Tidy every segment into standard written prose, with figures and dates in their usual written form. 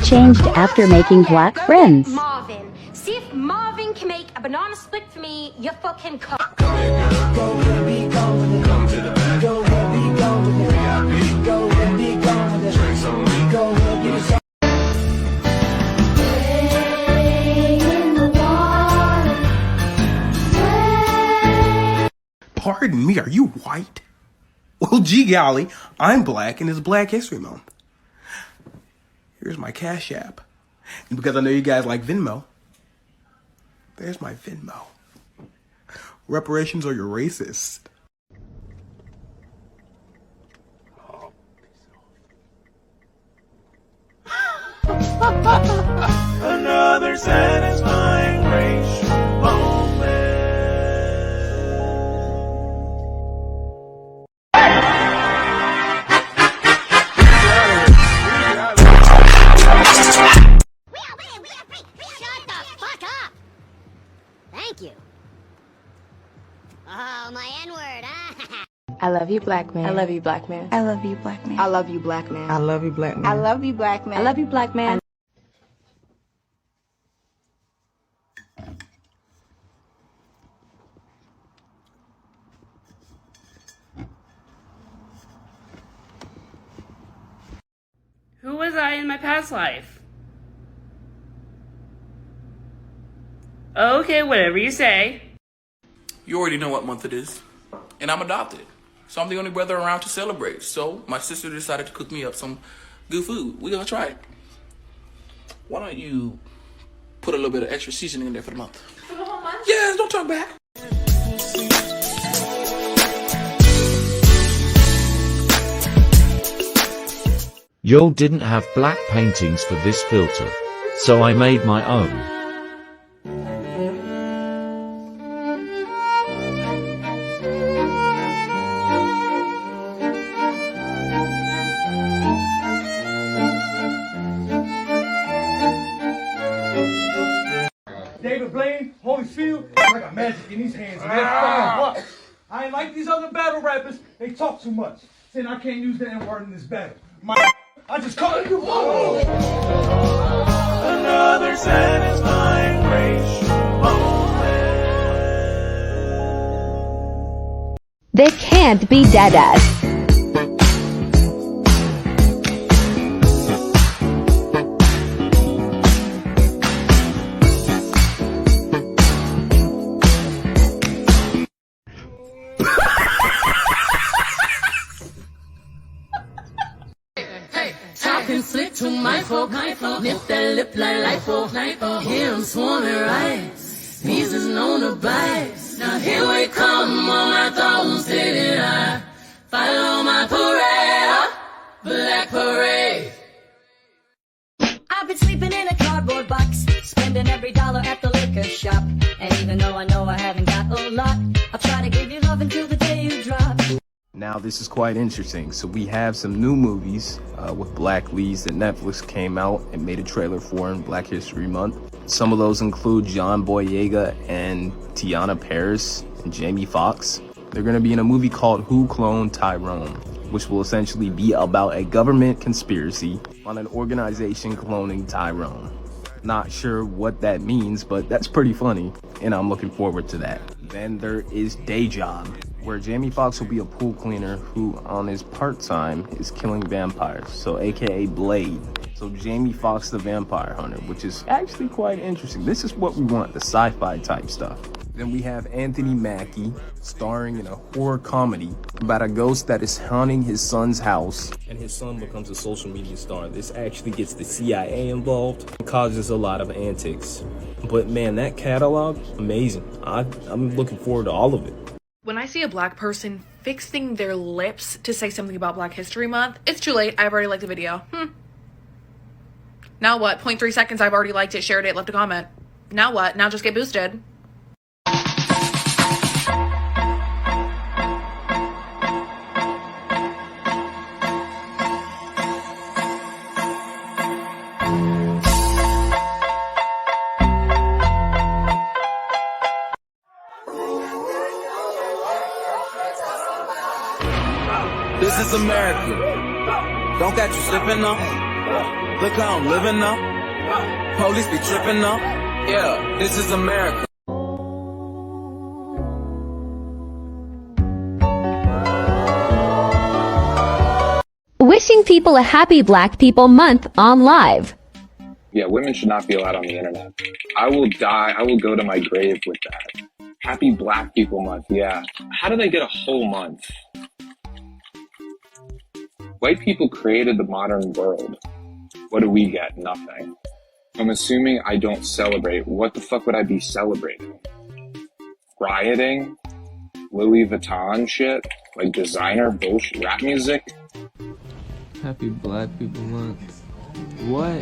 changed after making black friends. Marvin. See if Marvin can make a banana split for me. You fucking cunt. Pardon me, are you white? Well, gee golly, I'm black and it's Black History Month. Here's my Cash App. And because I know you guys like Venmo, there's my Venmo. Reparations or you're racist. Another satisfying racial moment. Shut the fuck up! Thank you. Oh, my N-word, huh? I love you, black man. I love you, black man. I love you, black man. I love you, black man. I love you, black man. I love you, black man. I love you, black man. Who was I in my past life? Okay, whatever you say. You already know what month it is. And I'm adopted. So I'm the only brother around to celebrate. So my sister decided to cook me up some good food. We're gonna try it. Why don't you put a little bit of extra seasoning in there for the month? For the whole month? Yes, don't talk back. Joel didn't have black paintings for this filter, so I made my own. David Blaine, Holyfield, I got magic in these hands. And they're fucking bucks. I ain't like these other battle rappers. They talk too much. Saying I can't use the N-word in this battle. I just call you. Another satisfying racial moment. They can't be deadass. Talking slick to my folk, nip that lip like lipo. Hear 'em swarming right, bees is known to bite. Now here we come on my throne, sitting high. Follow my parade, black parade. I've been sleeping in a cardboard box, spending every dollar at the liquor shop. And even though I know I haven't got a lot, I'll try to give you love until the day you drop. Now this is quite interesting. So we have some new movies with black leads that Netflix came out and made a trailer for in Black History Month. Some of those include John Boyega and Tiana Paris and Jamie Foxx. They're going to be in a movie called Who Cloned Tyrone, which will essentially be about a government conspiracy on an organization cloning Tyrone. Not sure what that means, but that's pretty funny, and I'm looking forward to that. Then there is Day Job, where Jamie Foxx will be a pool cleaner who on his part-time is killing vampires, so aka Blade. So Jamie Foxx the vampire hunter, which is actually quite interesting. This is what we want, the sci-fi type stuff. Then we have Anthony Mackie starring in a horror comedy about a ghost that is haunting his son's house. And his son becomes a social media star. This actually gets the CIA involved and causes a lot of antics. But man, that catalog, amazing. I'm looking forward to all of it. When I see a black person fixing their lips to say something about Black History Month, it's too late. I've already liked the video. Now what? 0.3 seconds, I've already liked it, shared it, left a comment. Now what? Now just get boosted. This is America. Don't catch you slipping, though. Look how I'm living up. Police be tripping up. Yeah, this is America. Wishing people a happy Black People Month on live. Yeah, women should not be allowed on the internet. I will die. I will go to my grave with that. Happy Black People Month. Yeah. How do they get a whole month? White people created the modern world. What do we get? Nothing. I'm assuming I don't celebrate. What the fuck would I be celebrating? Rioting? Louis Vuitton shit? Like designer bullshit? Rap music? Happy Black People Month. What?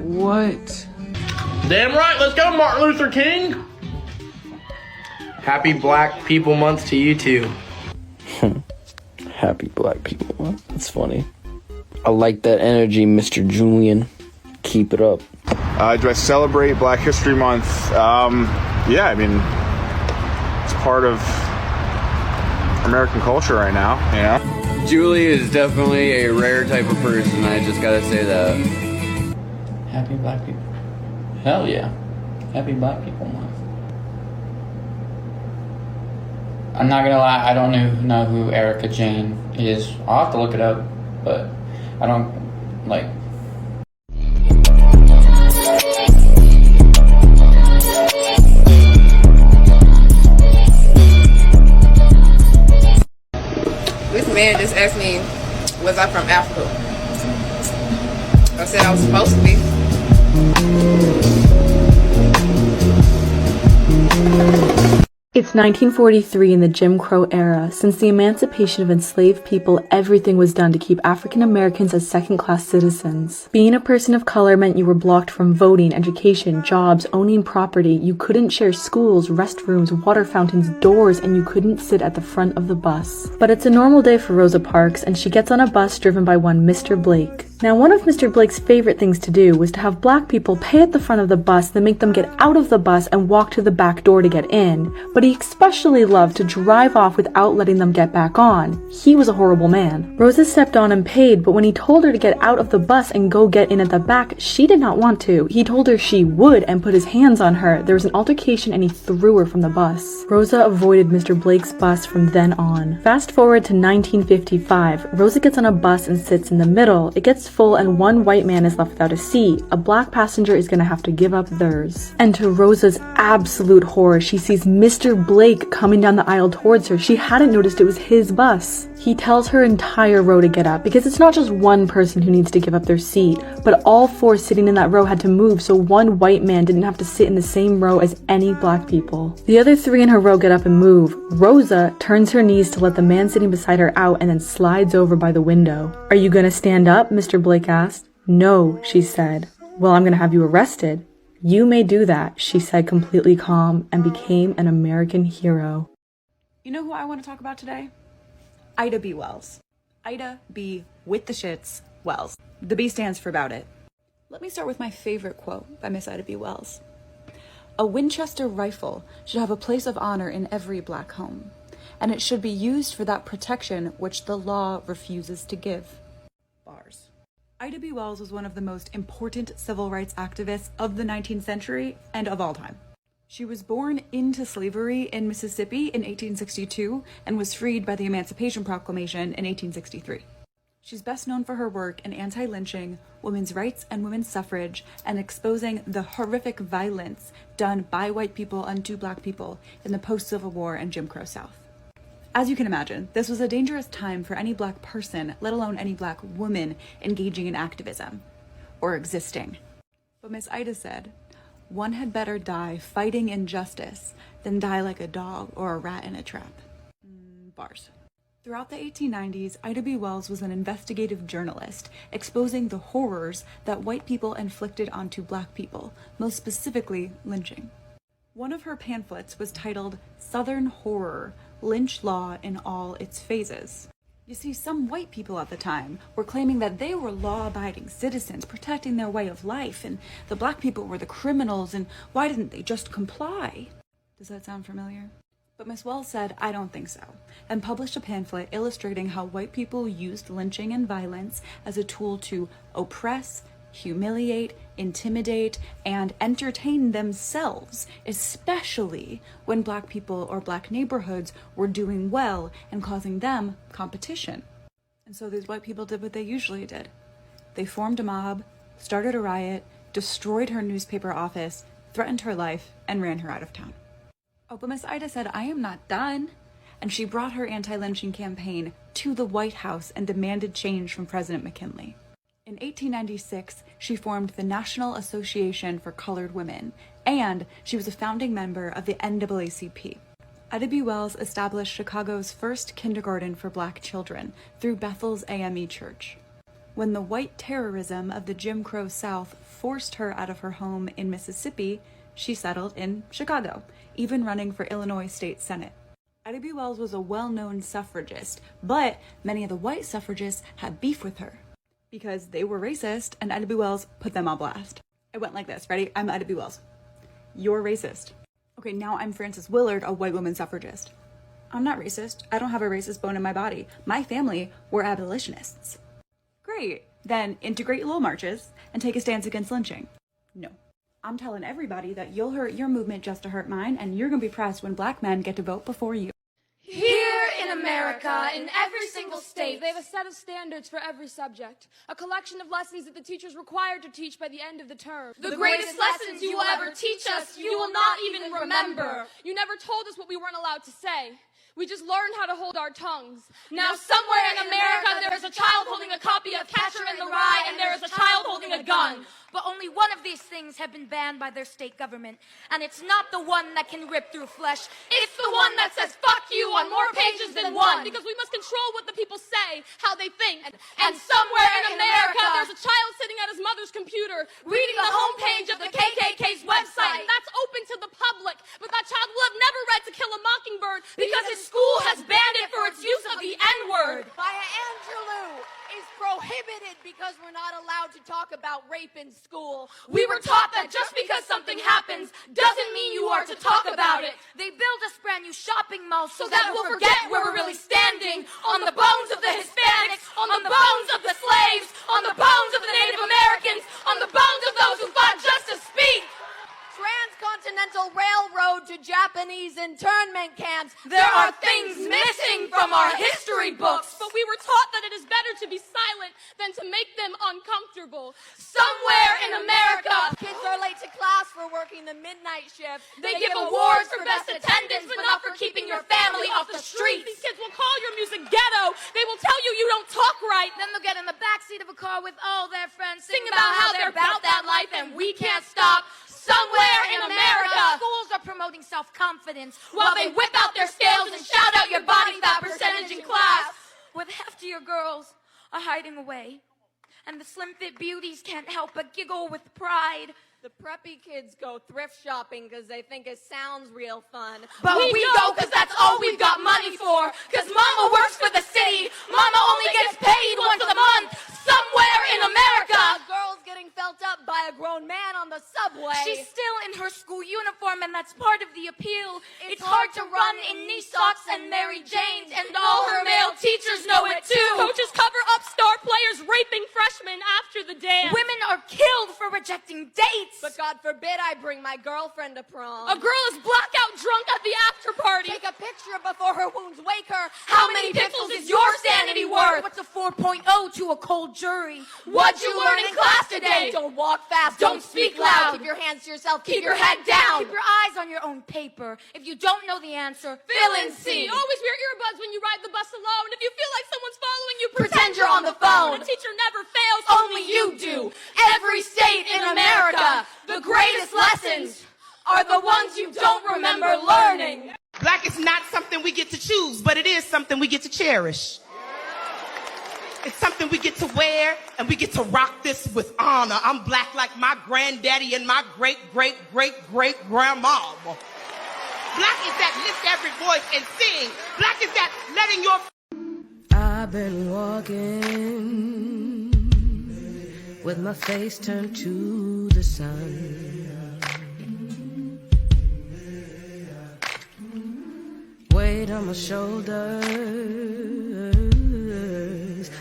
What? Damn right, let's go, Martin Luther King! Happy Black People Month to you too. Happy Black People Month. That's funny. I like that energy, Mr. Julian. Keep it up. Do I celebrate Black History Month? Yeah, I mean, it's part of American culture right now, you know? Julie is definitely a rare type of person, I just gotta say that. Happy Black People. Hell yeah. Happy Black People Month. I'm not gonna lie, I don't know who Erica Jane is. I'll have to look it up, but I don't, like... This man just asked me, was I from Africa? I said I was supposed to be. It's 1943 in the Jim Crow era. Since the emancipation of enslaved people, everything was done to keep African Americans as second-class citizens. Being a person of color meant you were blocked from voting, education, jobs, owning property. You couldn't share schools, restrooms, water fountains, doors, and you couldn't sit at the front of the bus. But it's a normal day for Rosa Parks, and she gets on a bus driven by one Mr. Blake. Now, one of Mr. Blake's favorite things to do was to have black people pay at the front of the bus, then make them get out of the bus and walk to the back door to get in. But he especially loved to drive off without letting them get back on. He was a horrible man. Rosa stepped on and paid, but when he told her to get out of the bus and go get in at the back, she did not want to. He told her she would and put his hands on her. There was an altercation and he threw her from the bus. Rosa avoided Mr. Blake's bus from then on. Fast forward to 1955. Rosa gets on a bus and sits in the middle. It gets full and one white man is left without a seat. A black passenger is gonna have to give up theirs. And to Rosa's absolute horror, she sees Mr. Blake coming down the aisle towards her. She hadn't noticed it was his bus. He tells her entire row to get up because it's not just one person who needs to give up their seat, but all four sitting in that row had to move so one white man didn't have to sit in the same row as any black people. The other three in her row get up and move. Rosa turns her knees to let the man sitting beside her out and then slides over by the window. "Are you gonna stand up?" Mr. Blake asked. "No," she said. "Well, I'm gonna have you arrested." "You may do that," she said, completely calm, and became an American hero. You know who I want to talk about today? Ida B. Wells. Ida B. with the shits, Wells. The B stands for about it. Let me start with my favorite quote by Miss Ida B. Wells. "A Winchester rifle should have a place of honor in every black home, and it should be used for that protection which the law refuses to give." Bars. Ida B. Wells was one of the most important civil rights activists of the 19th century and of all time. She was born into slavery in Mississippi in 1862 and was freed by the Emancipation Proclamation in 1863. She's best known for her work in anti-lynching, women's rights and women's suffrage, and exposing the horrific violence done by white people unto black people in the post-Civil War and Jim Crow South. As you can imagine, this was a dangerous time for any black person, let alone any black woman, engaging in activism or existing. But Miss Ida said, "One had better die fighting injustice than die like a dog or a rat in a trap." Bars. Throughout the 1890s, Ida B. Wells was an investigative journalist, exposing the horrors that white people inflicted onto black people, most specifically lynching. One of her pamphlets was titled Southern Horror: Lynch Law in All Its Phases. You see, some white people at the time were claiming that they were law-abiding citizens protecting their way of life, and the black people were the criminals, and why didn't they just comply? Does that sound familiar? But Miss Wells said, I don't think so, and published a pamphlet illustrating how white people used lynching and violence as a tool to oppress, humiliate, intimidate, and entertain themselves, especially when black people or black neighborhoods were doing well and causing them competition. And so these white people did what they usually did. They formed a mob, started a riot, destroyed her newspaper office, threatened her life, and ran her out of town. Oh, but Miss Ida said, I am not done. And she brought her anti-lynching campaign to the White House and demanded change from President McKinley. In 1896, she formed the National Association for Colored Women, and she was a founding member of the NAACP. Ida B. Wells established Chicago's first kindergarten for black children through Bethel's AME Church. When the white terrorism of the Jim Crow South forced her out of her home in Mississippi, she settled in Chicago, even running for Illinois State Senate. Ida B. Wells was a well-known suffragist, but many of the white suffragists had beef with her because they were racist, and Ida B. Wells put them on blast. It went like this. Ready? I'm Ida B. Wells. You're racist. Okay, now I'm Frances Willard, a white woman suffragist. I'm not racist. I don't have a racist bone in my body. My family were abolitionists. Great. Then integrate little marches and take a stance against lynching. No. I'm telling everybody that you'll hurt your movement just to hurt mine, and you're gonna be pressed when black men get to vote before you. Here in America, in every single state, they have a set of standards for every subject. A collection of lessons that the teacher's required to teach by the end of the term. The greatest lessons you will ever teach us, you will not even remember. You never told us what we weren't allowed to say. We just learned how to hold our tongues. Now somewhere in America there is a child holding a copy of Catcher in the Rye, and there is a child holding a gun. But only one of these things have been banned by their state government, and it's not the one that can rip through flesh. It's the one that says fuck you on more pages than one. Because we must control what the people say, how they think. And somewhere in America there's a child sitting at his mother's computer reading the homepage of the KKK's website. That's open to the public, but that child will have never read To Kill a Mockingbird because his school has banned it for its use of the N-word. Maya Angelou is prohibited because we're not allowed to talk about rape in school. We were taught that just because something happens doesn't mean you are to talk about it. They build us brand new shopping malls so that we'll forget where we're really standing. On the bones of the Hispanics, on the bones of the slaves, on the bones of the Native Americans, on the bones of those who fought just to speak. Transcontinental Railroad to Japanese internment camps. There are things missing from our history books, but we were taught that it is better to be silent than to make them uncomfortable. Somewhere in America, kids are late to class for working the midnight shift. They give awards for best attendance, but not for keeping your family off the streets. These kids will call your music ghetto. They will tell you you don't talk right. Then they'll get in the backseat of a car with all their friends, sing about how they're about that life and we can't stop. Somewhere in America, schools are promoting self-confidence while they whip out their scales and shout out your body fat percentage in class. Where the heftier girls are hiding away, and the slim-fit beauties can't help but giggle with pride. The preppy kids go thrift shopping because they think it sounds real fun. But we go because that's all we've got money for. Because Mama works for the city. Mama only gets paid once a month. Somewhere in America, a girl's getting felt up by a grown man on the subway. She's still in her school uniform, and that's part of the appeal. It's hard to run in knee socks and Mary Janes, and all her male teachers know it too. Coaches cover up star players raping freshmen after the dance. Women are killed for rejecting dates. But God forbid I bring my girlfriend to prom. A girl is blackout drunk at the after party. Take a picture before her wounds wake her. How many pixels is your sanity worth? What's a 4.0 to a cold jury? What'd you learn in class today? Don't walk fast. Don't speak loud. Keep your hands to yourself. Keep your head down. Keep your eyes on your own paper. If you don't know the answer, fill in C. Always wear earbuds when you ride the bus alone. If you feel like someone's following you, pretend you're on the phone. A teacher never fails. Only you do. Every state in America, the greatest lessons are the ones you don't remember learning. Black is not something we get to choose, but it is something we get to cherish. It's something we get to wear, and we get to rock this with honor. I'm black like my granddaddy and my great-great-great-great-grandma. Black is that lift every voice and sing. Black is that letting your... I've been walking with my face turned to the sun. on my shoulders,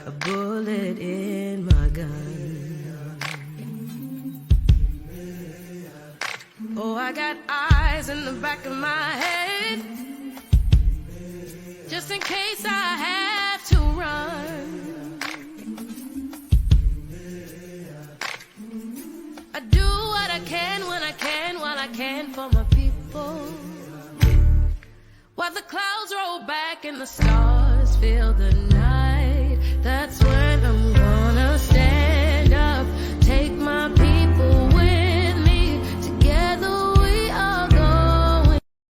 a bullet in my gun. Oh, I got eyes in the back of my head, just in case I have to run. I do what I can when I can, while I can for my people. While the clouds roll back and the stars fill the night.